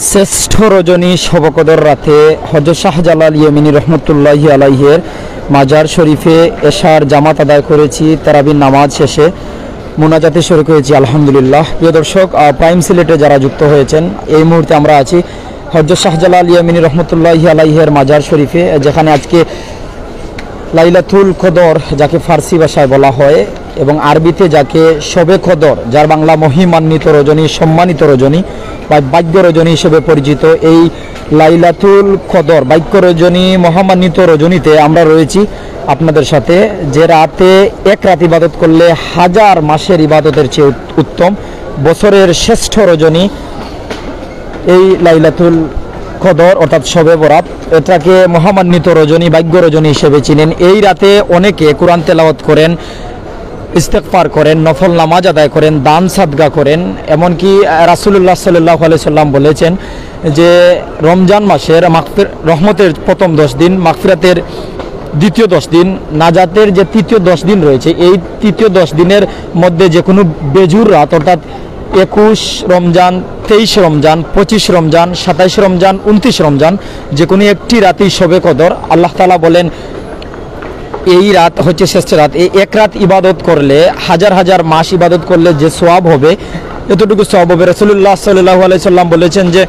শ্রেষ্ঠ রজনী শবকদর রাতে হযরত শাহজালাল ইয়েমেনি রহমতুল্লাহি আলাইহের মাজার শরীফে এশার জামাত আদায় করেছি। তারাবির নামাজ শেষে মুনাজাতে শরীক হয়েছি আলহামদুলিল্লাহ। প্রিয় দর্শক, প্রাইম সিলেটে যারা যুক্ত হয়েছেন, এই মুহূর্তে আমরা আছি হযরত শাহজালাল ইয়েমেনি রহমতুল্লাহি আলাইহের মাজার শরীফে, যেখানে আজকে লাইলাতুল কদর যাকে ফার্সি ভাষায় বলা হয় এবং আরবিতে যাকে শবে কদর, যার বাংলা মহিমান্বিত রজনী, সম্মানিত রজনী বা ভাগ্য রজনী হিসেবে পরিচিত, এই লাইলাতুল কদর ভাগ্য রজনী মহামান্বিত রজনীতে আমরা রয়েছি আপনাদের সাথে। যে রাতে এক রাত ইবাদত করলে হাজার মাসের ইবাদতের চেয়ে উত্তম, বছরের শ্রেষ্ঠ রজনী এই লাইলাতুল কদর অর্থাৎ শবে বরাত, এটাকে মহামান্বিত রজনী, ভাগ্য রজনী হিসেবে চিনেন। এই রাতে অনেকে কোরআন তেলাওয়াত করেন, ইস্তেগফার করেন, নফল নামাজ আদায় করেন, দান সাদগা করেন। এমনকি রাসূলুল্লাহ সাল্লাল্লাহু আলাইহি সাল্লাম বলেছেন যে রমজান মাসের রহমতের প্রথম 10 দিন, মাগফিরাতের দ্বিতীয় 10 দিন, নাজাতের যে তৃতীয় 10 দিন রয়েছে, এই তৃতীয় 10 দিনের মধ্যে যে কোনো বেজুর রাত অর্থাৎ 21 রমজান, 23 রমজান, 25 রমজান, 27 রমজান, 29 রমজান, যে কোনো একটি রাতেই শবে কদর। আল্লাহ তাআলা বলেন এই রাত হচ্ছে শ্রেষ্ঠ রাত। এই এক রাত ইবাদত করলে হাজার হাজার মাস ইবাদত করলে যে সওয়াব হবে, এতটুকু সওয়াব হবে। রাসূলুল্লাহ সাল্লাল্লাহু আলাইহি সাল্লাম বলেছেন যে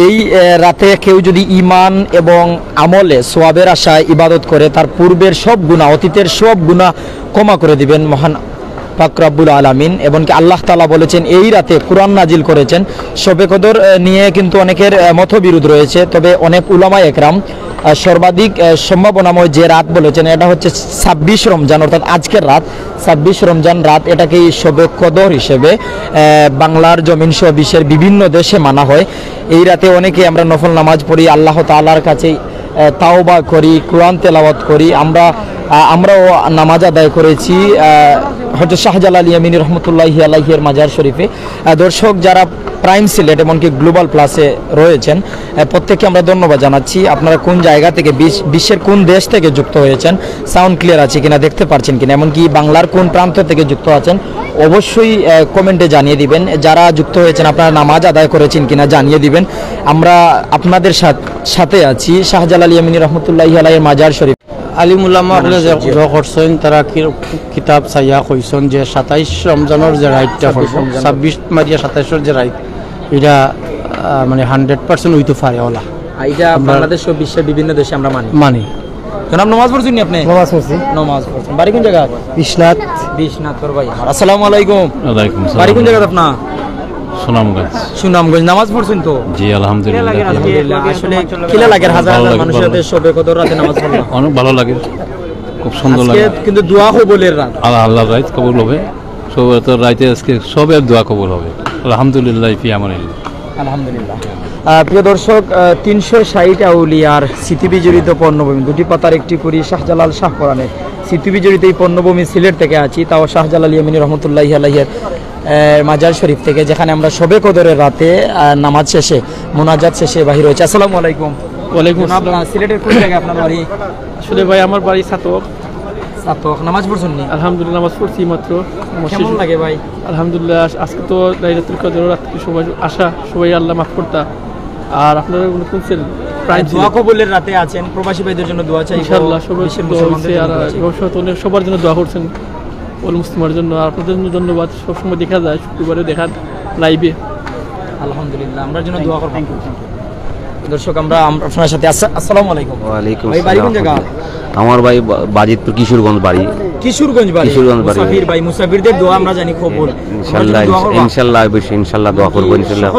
এই রাতে কেউ যদি ঈমান এবং আমলে সওয়াবের আশায় ইবাদত করে, তার পূর্বের সব গুনাহ, অতীতের সব গুনাহ ক্ষমা করে দিবেন মহান পাক রব্বুল আলামিন। এমনকি আল্লাহ তাআলা বলেছেন এই রাতে কোরআন নাজিল করেছেন। শবে কদর নিয়ে কিন্তু অনেকের মতবিরোধ রয়েছে, তবে অনেক উলামা একরাম সর্বাধিক সম্ভাবনাময় যে রাত বলেছেন এটা হচ্ছে 26 রমজান অর্থাৎ আজকের রাত, 26 রমজান রাত। এটাকেই শবে কদর হিসেবে বাংলার জমিন সহ বিশ্বের বিভিন্ন দেশে মানা হয়। এই রাতে অনেকে আমরা নফল নামাজ পড়ি, আল্লাহ তাআলার কাছে তাওবা করি, কোরআন তেলাওয়াত করি। আমরাও নামাজ আদায় করেছি হযরত শাহজালাল ইয়েমেনি রহমতুল্লাহি আলাইহির মাজার শরীফে। দর্শক যারা প্রাইম সিলেট এমনকি গ্লোবাল প্লাসে রয়েছেন, প্রত্যেককে আমরা ধন্যবাদ জানাচ্ছি। আপনারা কোন জায়গা থেকে, বিশ্বের কোন দেশ থেকে যুক্ত হয়েছেন, সাউন্ড ক্লিয়ার আছে কিনা, দেখতে পাচ্ছেন কিনা, এমনকি বাংলার কোন প্রান্ত থেকে যুক্ত আছেন অবশ্যই কমেন্টে জানিয়ে দিবেন। যারা যুক্ত হয়েছেন আপনারা নামাজ আদায় করেছেন কিনা জানিয়ে দিবেন। আমরা আপনাদের সাথে আছি শাহজালাল ইয়েমেনি রহমতুল্লাহি আলাইহির মাজার শরীফ। আলিমুল্লামা আপনারা যে করছেন তারা কিতাব চাইয়া কইছেন যে 27 রমজানের যে রাইটটা 26 মারিয়া 27 যে রাইট, এটা মানে 100% হইতে পারে ওলা। এটা বাংলাদেশ ও বিশ্বের বিভিন্ন দেশে আমরা মানি। জনাব নামাজ পড়ছেন নি আপনি? নামাজ পড়ছি। নামাজ পড়ছেন। বাড়ি কোন জায়গা? বিশ্বনাথ তোর ভাই। আসসালামু আলাইকুম। ওয়ালাইকুম আসসালাম। বাড়ি কোন জায়গা আপনার? সুনামগঞ্জ। নামাজ পড়ছেন তো? জি আলহামদুলিল্লাহ। আসলে কিলা লাগে হাজার হাজার মানুষের সাথে শবে কদর রাতে নামাজ পড়লাম, অনেক ভালো লাগে, খুব সুন্দর লাগে। কিন্তু দোয়া কবুলের রাত, আল্লাহর রাত কবুল হবে। সবে তো রাতে আজকে সবের দোয়া কবুল হবে আলহামদুলিল্লাহ ফি আমানিল্লাহ। আলহামদুলিল্লাহ। প্রিয় দর্শক, 360 আউলিয়ার স্মৃতিবিজড়িত পণ্যভূমি, দুটি পাতার একটি কুড়ি, শাহজালাল শাহ কোরআনের স্মৃতিবিজড়িত এই পণ্যভূমি সিলেট থেকে আছি, তাও শাহজালাল ইয়েমেনি রহমতুল্লাহি আলাইহির মাজার শরীফ থেকে, যেখানে আমরা শবে কদরের রাতে নামাজ শেষে, মুনাজাত শেষে বাহির হয়েছে। আসসালামু আলাইকুম। ওয়ালাইকুম আসসালাম। সিলেটের কোন জায়গায় আপনার বাড়ি? আসলে ভাই আমার বাড়ি সাতক। নামাজ পড়ছেন নি? আলহামদুলিল্লাহ নামাজ পড়ছি মাত্র। কেমন লাগে ভাই? আলহামদুলিল্লাহ। আজকে তো লাইলাতুল কদর রাত সবাই আশা, সবাই আল্লাহ মাফ করতা। আর আপনারা কোনছেন প্রায় দোয়া কবুলের রাতে আছেন, প্রবাসী ভাইদের জন্য দোয়া চাই ইনশাআল্লাহ। সবার জন্য দোয়া করছেন, ওল মুসলিমের জন্য। আপনাদের জন্য ধন্যবাদ। সবসময় দেখা যায়, শুক্রবারে দেখা লাইভে। আলহামদুলিল্লাহ, আমরা জন্য দোয়া করব। দর্শক আমরা আপনার সাথে। আসসালামু আলাইকুম। ওয়ালাইকুম ভাই বাড়ি কোন জায়গা? আমার ভাই বাজিতপুর কিশোরগঞ্জ বাড়ি। কিশোরগঞ্জ বাড়ি। মুসাফির ভাই, মুসাফিরদের দোয়া আমরা জানি কবুল। ইনশাআল্লাহ দোয়া করব ইনশাআল্লাহ।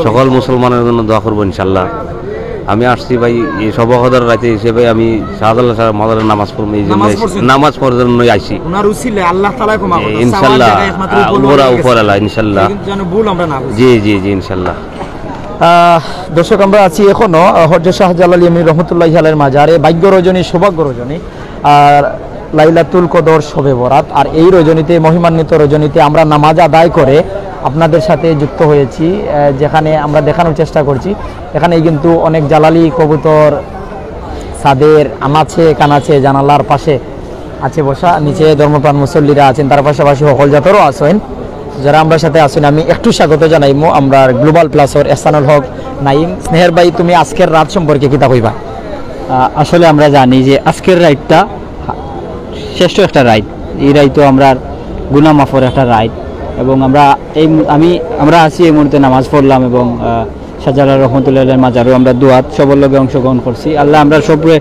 সকল মুসলমানের জন্য দোয়া করব ইনশাআল্লাহ। আমি আসছি ভাই এই শবে কদর রাতে হিসেবে, আমি শাহজালাল শাহ মাজারে নামাজ পড়ব, এই জন্য নামাজ পড়ার জন্য আইছি। ওনার উসিলায় আল্লাহ তাআলা ক্ষমা করবেন ইনশাআল্লাহ। উপরওয়ালা ইনশাআল্লাহ, যেন ভুল আমরা না বুঝি। জি ইনশাআল্লাহ। দর্শক আমরা আছি এখনো হযরত শাহজালাল ইয়েমেনি রহমতুল্লাহি আলাইহির মাজারে, ভাগ্য রজনী, সৌভাগ্য রজনী আর লাইলাতুল কদর শবে বরাত। আর এই রজনীতে, মহিমান্বিত রজনীতে আমরা নামাজ আদায় করে আপনাদের সাথে যুক্ত হয়েছি, যেখানে আমরা দেখানোর চেষ্টা করছি। এখানেই কিন্তু অনেক জালালি কবুতর ছাদের আনাচে কানাচে জানালার পাশে আছে বসা, নিচে ধর্মপ্রাণ মুসল্লিরা আছেন, তার পাশাপাশি সকল জাতেরও আছেন। যারা আমরা সাথে আছেন আমি একটু স্বাগত জানাইমু আমরা গ্লোবাল প্লাসর এহসানুল হক নাইম। স্নেহের ভাই তুমি আজকের রাত সম্পর্কে কিতা কইবা? আসলে আমরা জানি যে আজকের রাইডটা শ্রেষ্ঠ একটা রাইড। এই রাইড তো আমরা গুনাহ মাফের একটা রাইড এবং আমরা আছি এই মুহূর্তে নামাজ পড়লাম এবং শাহজালাল রহমতুল্লাহ মাজারও আমরা দুয়াত সবর লগে অংশগ্রহণ করছি। আল্লাহ আমরা সবরে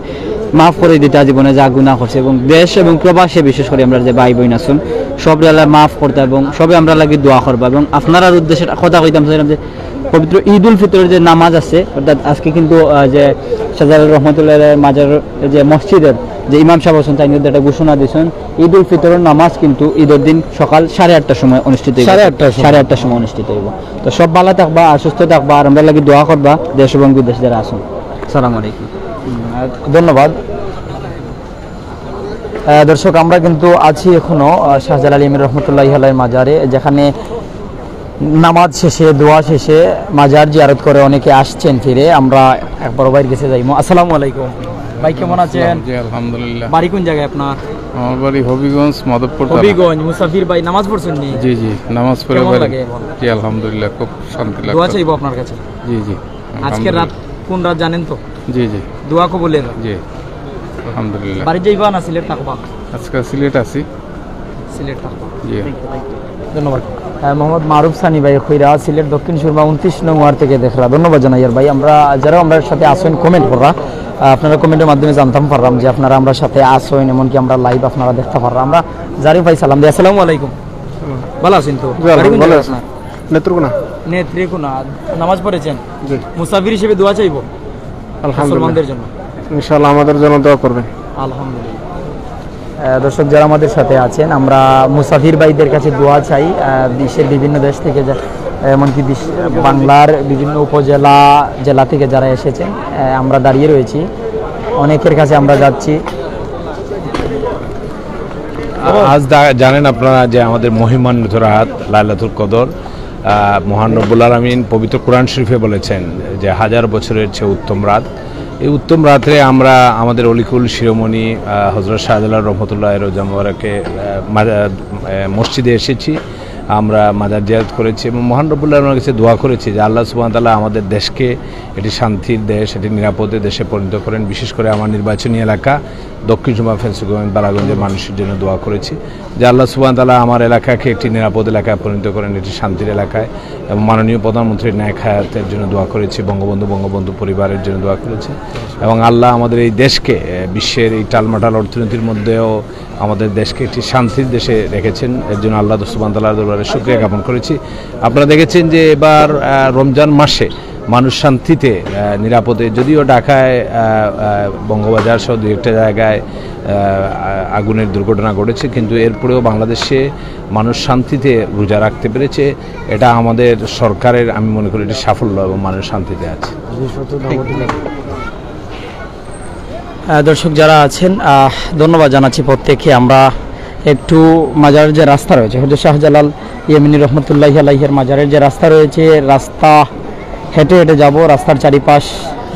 মাফ করে দিতে জীবনে যা গুনাহ করছে এবং দেশ এবং প্রবাসে বিশেষ করে আমরা যে ভাই বোন আছেন সবরে আল্লাহ মাফ করতে এবং সবে আমরা লাগি দোয়া করবো এবং আপনার উদ্দেশ্যে কথা কইতাম চাইলাম যে পবিত্র ঈদ উল ফিতরের যে নামাজ আছে অর্থাৎ আজকে কিন্তু যে শাহজালাল রহমতুল্লাহ মাজার যে মসজিদের যে ইমাম সাহেব আছেন তাই একটা ঘোষণা দিয়েছেন ঈদ উল ফিতরের নামাজ কিন্তু ঈদের দিন সকাল 8:30টার সময় অনুষ্ঠিত হইব। 8:30টার সময় অনুষ্ঠিত হইব। তো সব ভালো থাকবা আর সুস্থ থাকবা আর আমরা লাগি দোয়া করবা দেশ এবং বিদেশ যারা আছেন। আসসালামু আলাইকুম। ধন্যবাদ। দর্শক আমরা কিন্তু আছি এখনো শাহজালাল ইমাম রহমতুল্লাহ আলাইহির মাজারে, যেখানে নামাজ শেষে দোয়া শেষে মাজার জিয়ারত করে অনেকে আসছেন ফিরে। আমরা এক বড় ভাইয়ের কাছে যাইমু। আসসালামু আলাইকুম ভাই, কেমন আছেন? জি আলহামদুলিল্লাহ। বাড়ি কোন জায়গায় আপনার? আমার বাড়ি হবিগঞ্জ, মাধবপুর। হবিগঞ্জ। মুসাফির ভাই নামাজ পড়ছেন নি? জি জি, নামাজ পড়ে কেমন বাড়ি। লাগে? জি আলহামদুলিল্লাহ, খুব শান্তি লাগে। দোয়া চাইবো আপনার কাছে। জি জি। আজকের রাত কোন রাত জানেন তো? জি জি। দোয়া কবুলের রাত। জি আলহামদুলিল্লাহ। বাড়ি যাইবা না সিলেট থাকবা? আজকে সিলেট আছি। সিলেট থাকবা। জি ধন্যবাদ। মোহাম্মদ মারুফ সানি ভাই খৈরা সিলেট দক্ষিণ সুরমা 29 নং ওয়ার্ড থেকে দেখরা। ধন্যবাদ জানাই আর ভাই। আমরা যারা আমরা সাথে আসেন কমেন্ট করা, আপনারা কমেন্টের মাধ্যমে জানতাম পারলাম যে আপনারা আমরা সাথে আসেন, এমনকি আমরা লাইভ আপনারা দেখতে পারলাম। আমরা জারিফ ভাই সালাম দিই। আসসালামু আলাইকুম। ভালো আছেন তো? নেত্রকোনা। নেত্রকোনা। নামাজ পড়েছেন? মুসাফির হিসেবে দোয়া চাইবো মুসলমানদের জন্য। ইনশাআল্লাহ আমাদের জন্য দোয়া করবেন। আলহামদুলিল্লাহ। দর্শক যারা আমাদের সাথে আছেন, আমরা মুসাফির ভাইদের কাছে দোয়া চাই। বিশ্বের বিভিন্ন দেশ থেকে এমনকি বাংলার বিভিন্ন উপজেলা জেলা থেকে যারা এসেছেন, আমরা দাঁড়িয়ে রয়েছি, অনেকের কাছে আমরা যাচ্ছি। আজ জানেন আপনারা যে আমাদের মহিমান্বিত রাত লাইলাতুল কদর, মহান রব্বুল আলামিন পবিত্র কোরআন শরীফে বলেছেন যে 1000 বছরের চেয়ে উত্তম রাত। এই উত্তম রাত্রে আমরা আমাদের অলিকুল শিরোমণি হযরত শাহজালাল রহমতুল্লাহ রোজা মোবারকে মসজিদে এসেছি। আমরা মাজার জিয়ারত করেছি এবং মহান রব্বুল আলামিনের কাছে দোয়া করেছি যে আল্লাহ সুবহানাহু ওয়া তাআলা আমাদের দেশকে এটি শান্তির দেশ, এটি নিরাপদের দেশে পরিণত করেন। বিশেষ করে আমার নির্বাচনী এলাকা দক্ষিণ সুরমা ফেন্সগঞ্জ বালাগঞ্জের মানুষের জন্য দোয়া করেছি যে আল্লাহ সুবহানাহু ওয়া তাআলা আমার এলাকাকে একটি নিরাপদ এলাকায় পরিণত করেন, এটি শান্তির এলাকায়। এবং মাননীয় প্রধানমন্ত্রীর ন্যায় হায়াতের জন্য দোয়া করেছি, বঙ্গবন্ধু পরিবারের জন্য দোয়া করেছি এবং আল্লাহ আমাদের এই দেশকে বিশ্বের এই টালমাটাল অর্থনীতির মধ্যেও আমাদের দেশকে একটি শান্তির দেশে রেখেছেন। এর জন্য আল্লাহ সুবহানাহু ওয়া তাআলার দরবারে শুকরিয়া জ্ঞাপন করেছি। আপনারা দেখেছেন যে এবার রমজান মাসে মানুষ শান্তিতে নিরাপদে, যদিও ঢাকায় বঙ্গবাজার সহ দু একটা জায়গায় আগুনের দুর্ঘটনা ঘটেছে, কিন্তু এরপরেও বাংলাদেশে মানুষ শান্তিতে রোজা রাখতে পেরেছে। এটা আমাদের সরকারের, আমি মনে করি এটি সাফল্য এবং মানুষ শান্তিতে আছে। দর্শক যারা আছেন ধন্যবাদ জানাচ্ছি প্রত্যেকে। আমরা একটু মাজারের যে রাস্তা রয়েছে হযরত শাহজালাল ইয়েমিনী রহমতুল্লাহ আলাইহির মাজারের যে রাস্তা রয়েছে, রাস্তা হেঁটে হেঁটে যাব। রাস্তার চারিপাশ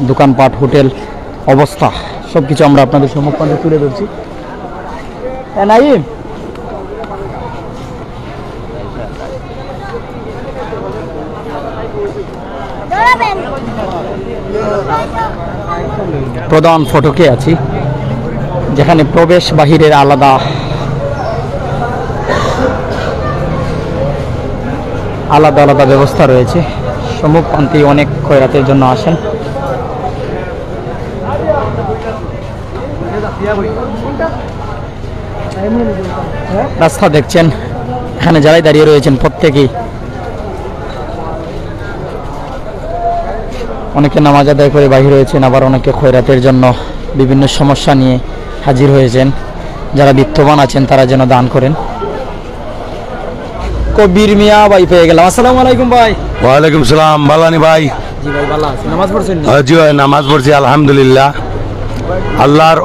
দোকানপাট, হোটেল অবস্থা সব কিছু আমরা আপনাদের সম্মুখে তুলে ধরছি। নাইম প্রধান ফটকে আছি, যেখানে প্রবেশ বাহিরের আলাদা আলাদা ব্যবস্থা রয়েছে। সম্মুখপান্তি অনেক খয়রাতের জন্য আসেন। রাস্তা দেখছেন, এখানে যারাই দাঁড়িয়ে রয়েছেন প্রত্যেকেই অনেকে নামাজ আদায় করে বাহির হয়েছেন, আবার অনেকে খয়রাতের জন্য বিভিন্ন সমস্যা নিয়ে হাজির হয়েছেন। যারা বিত্তবান আছেন তারা যেন দান করেন। কবির মিয়া ভাই পেয়ে গেলাম। আসসালামু আলাইকুম ভাই। ওয়ালাইকুম সালাম। ভালানি ভাই? জি ভাই ভালো আছি। নামাজ পড়ছেন? জি ভাই নামাজ পড়ছি আলহামদুলিল্লাহ। আল্লাহর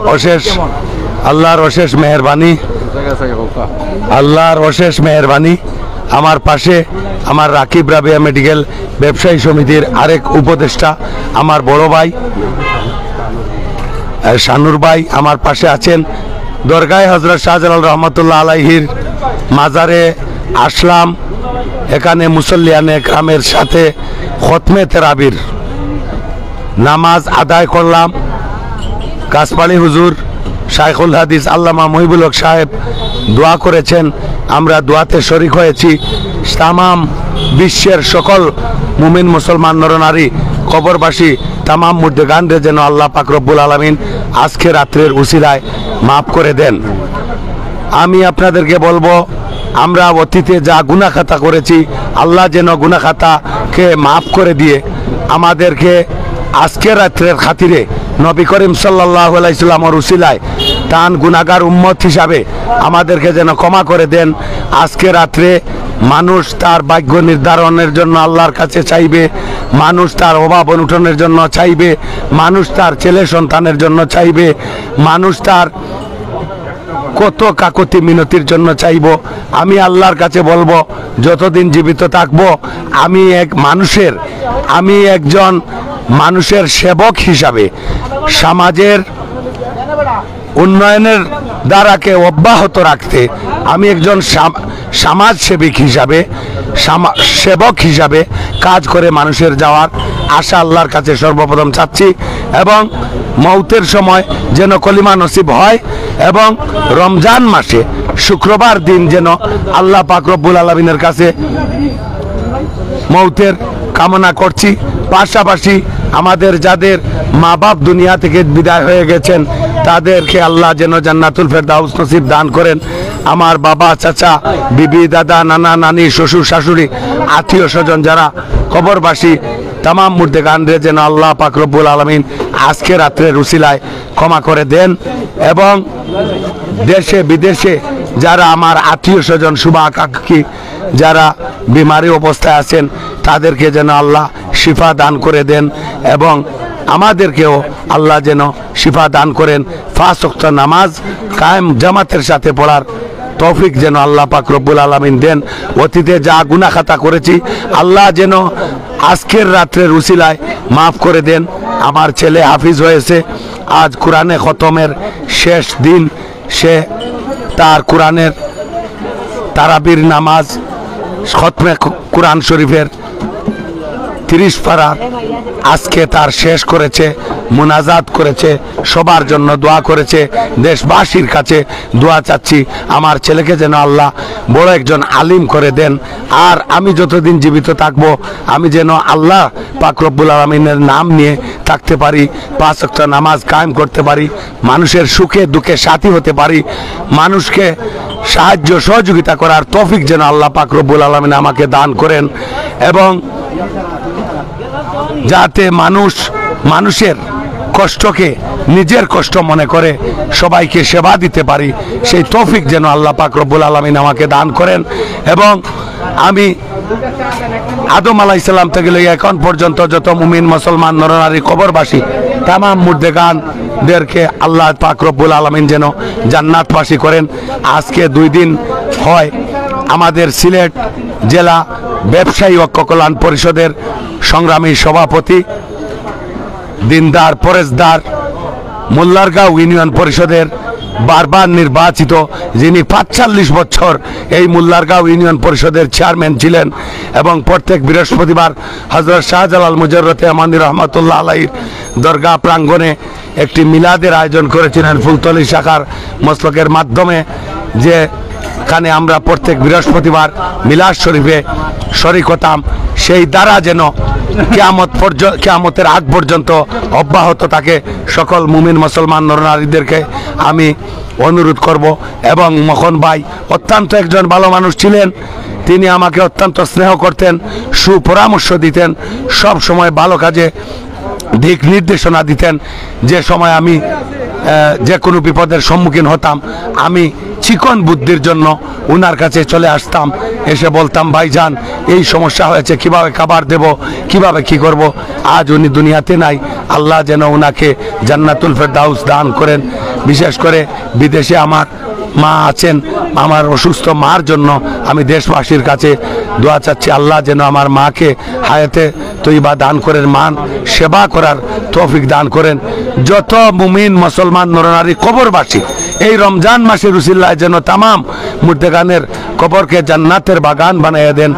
অশেষ মেহেরবানি, আল্লাহর অশেষ মেহেরবানি। আমার পাশে আমার রাকিব রাবিয়া মেডিকেল ব্যবসায়ী সমিতির আরেক উপদেষ্টা আমার বড় ভাই শানুর ভাই আমার পাশে আছেন। দরগায় হযরত শাহজালাল রহমতুল্লাহ আলাইহির মাজারে আসলাম, এখানে মুসল্লিয়ানে একরামের সাথে খতমে তেরাবির নামাজ আদায় করলাম। গাছপাড়ি হুজুর শাইখুল হাদিস আল্লামা মহিবুল হক সাহেব দোয়া করেছেন, আমরা দোয়াতে শরিক হয়েছি। তামাম বিশ্বের সকল মুমিন মুসলমান নরনারী কবরবাসী তামাম মুর্দেগানরে যেন আল্লাহ পাক রব্বুল আলামিন আজকে রাত্রের উসিলায় মাফ করে দেন। আমি আপনাদেরকে বলবো, আমরা অতীতে যা গুনাহ খাতা করেছি আল্লাহ যেন গুনাহ খাতাকে মাফ করে দিয়ে আমাদেরকে আজকে রাত্রের খাতিরে নবী করিম সাল্লাল্লাহু আলাইহি সাল্লামের উসিলায় তান গুনাহগার উম্মত হিসাবে আমাদেরকে যেন ক্ষমা করে দেন। আজকে রাত্রে মানুষ তার ভাগ্য নির্ধারণের জন্য আল্লাহর কাছে চাইবে, মানুষ তার অভাব অনটনের জন্য চাইবে, মানুষ তার ছেলে সন্তানের জন্য চাইবে, মানুষ তার কত কাকতি মিনতির জন্য চাইব। আমি আল্লাহর কাছে বলবো, যতদিন জীবিত থাকবো আমি একজন মানুষের সেবক হিসাবে সমাজের উন্নয়নের দ্বারাকে অব্যাহত রাখতে আমি একজন সমাজসেবক হিসাবে সেবক হিসাবে কাজ করে মানুষের যাওয়ার আশা আল্লাহর কাছে সর্বপ্রথম চাচ্ছি, এবং মৌতের সময় যেন কলিমা নসিব হয়, এবং রমজান মাসে শুক্রবার দিন যেন আল্লাহ পাক রব্বুল আলামিনের কাছে মৌতের কামনা করছি। পাশাপাশি আমাদের যাদের মা বাপ দুনিয়া থেকে বিদায় হয়ে গেছেন তাদেরকে আল্লাহ যেন জান্নাতুল ফেরদাউস নসিব দান করেন। আমার বাবা, চাচা, বিবি, দাদা, নানা, নানি, শ্বশুর, শাশুড়ি, আত্মীয় স্বজন যারা কবরবাসী তামাম মুর্দেগানরে যেন আল্লাহ পাক রব্বুল আলামিন আজকে রাত্রের উসিলায় ক্ষমা করে দেন, এবং দেশে বিদেশে যারা আমার আত্মীয় স্বজন শুভাকাঙ্ক্ষী যারা বিমারি অবস্থায় আছেন তাদেরকে যেন আল্লাহ শিফা দান করে দেন, এবং আমাদেরকেও আল্লাহ যেন শিফা দান করেন। 5 ওয়াক্ত নামাজ কায়েম জামাতের সাথে পড়ার তৌফিক যেন আল্লাহ পাক রব্বুল আলামিন দেন। অতীতে যা গুনাহ খাতা করেছি আল্লাহ যেন আজকের রাত্রের উসিলায় মাফ করে দেন। আমার ছেলে হাফিজ হয়েছে, আজ কোরআনে খতমের শেষ দিন, সে তার কোরআনের তারাবির নামাজ খতমে কোরআন শরীফের 30 পারা আজকে তার শেষ করেছে, মুনাজাত করেছে, সবার জন্য দোয়া করেছে। দেশবাসীর কাছে দোয়া চাচ্ছি আমার ছেলেকে যেন আল্লাহ বড় একজন আলিম করে দেন, আর আমি যতদিন জীবিত থাকব আমি যেন আল্লাহ পাক রব্বুল আলামিনের নাম নিয়ে থাকতে পারি, 5 ওয়াক্ত নামাজ কায়েম করতে পারি, মানুষের সুখে দুঃখে সাথী হতে পারি, মানুষকে সাহায্য সহযোগিতা করার তৌফিক যেন আল্লাহ পাক রব্বুল আলামিন আমাকে দান করেন, এবং যাতে মানুষের কষ্টকে নিজের কষ্ট মনে করে সবাইকে সেবা দিতে পারি, সেই তৌফিক যেন আল্লাহ পাক রব্বুল আলামিন আমাকে দান করেন। এবং আমি আদম আলাইহিস সালাম থেকে এখন পর্যন্ত যত মুমিন মুসলমান নরনারী কবরবাসী তামাম মুর্দেগানদেরকে আল্লাহ পাক রব্বুল আলামিন যেন জান্নাতবাসী করেন। আজকে 2 দিন হয় আমাদের সিলেট জেলা ব্যবসায়ী ঐক্য কল্যাণ পরিষদের সংগ্রামী সভাপতি দিনদার পরেশদার, মোল্লারগাঁও ইউনিয়ন পরিষদের বারবার নির্বাচিত, যিনি 45 বছর এই মোল্লারগাঁও ইউনিয়ন পরিষদের চেয়ারম্যান ছিলেন, এবং প্রত্যেক বৃহস্পতিবার হযরত শাহজালাল মুজাররতে আমানি রহমাতুল্লাহ আলাইহির দরগা প্রাঙ্গণে একটি মিলাদের আয়োজন করেছিলেন ফুলতলি শাখার মসলকের মাধ্যমে, যে এখানে আমরা প্রত্যেক বৃহস্পতিবার মিলাদ শরীফে শরীক হতাম। সেই দ্বারা যেন কিয়ামতের আগ পর্যন্ত অব্যাহত থাকে সকল মুমিন মুসলমান নরনারীদেরকে আমি অনুরোধ করব। এবং মখন ভাই অত্যন্ত একজন ভালো মানুষ ছিলেন, তিনি আমাকে অত্যন্ত স্নেহ করতেন, সুপরামর্শ দিতেন, সব সময় ভালো কাজে দিক নির্দেশনা দিতেন। যে সময় আমি যে কোনো বিপদের সম্মুখীন হতাম আমি চিকন বুদ্ধির জন্য উনার কাছে চলে আসতাম, এসে বলতাম ভাইজান এই সমস্যা হয়েছে, কিভাবে খাবার দেব, কিভাবে কি করব। আজ উনি দুনিয়াতে নাই, আল্লাহ যেন উনাকে জান্নাতুল ফেরদাউস দান করেন। বিশেষ করে বিদেশে আমার মা আছেন, আমার অসুস্থ মার জন্য আমি দেশবাসীর কাছে দোয়া চাচ্ছি, আল্লাহ যেন আমার মাকে হায়াতে তৈবা দান করেন, মান সেবা করার তৌফিক দান করেন। যত মুমিন মুসলমান নরনারী কবরবাসী এই রমজান মাসের উসিলায় যেন তামাম মুর্দেগানের কবরকে জান্নাতের বাগান বানিয়ে দেন।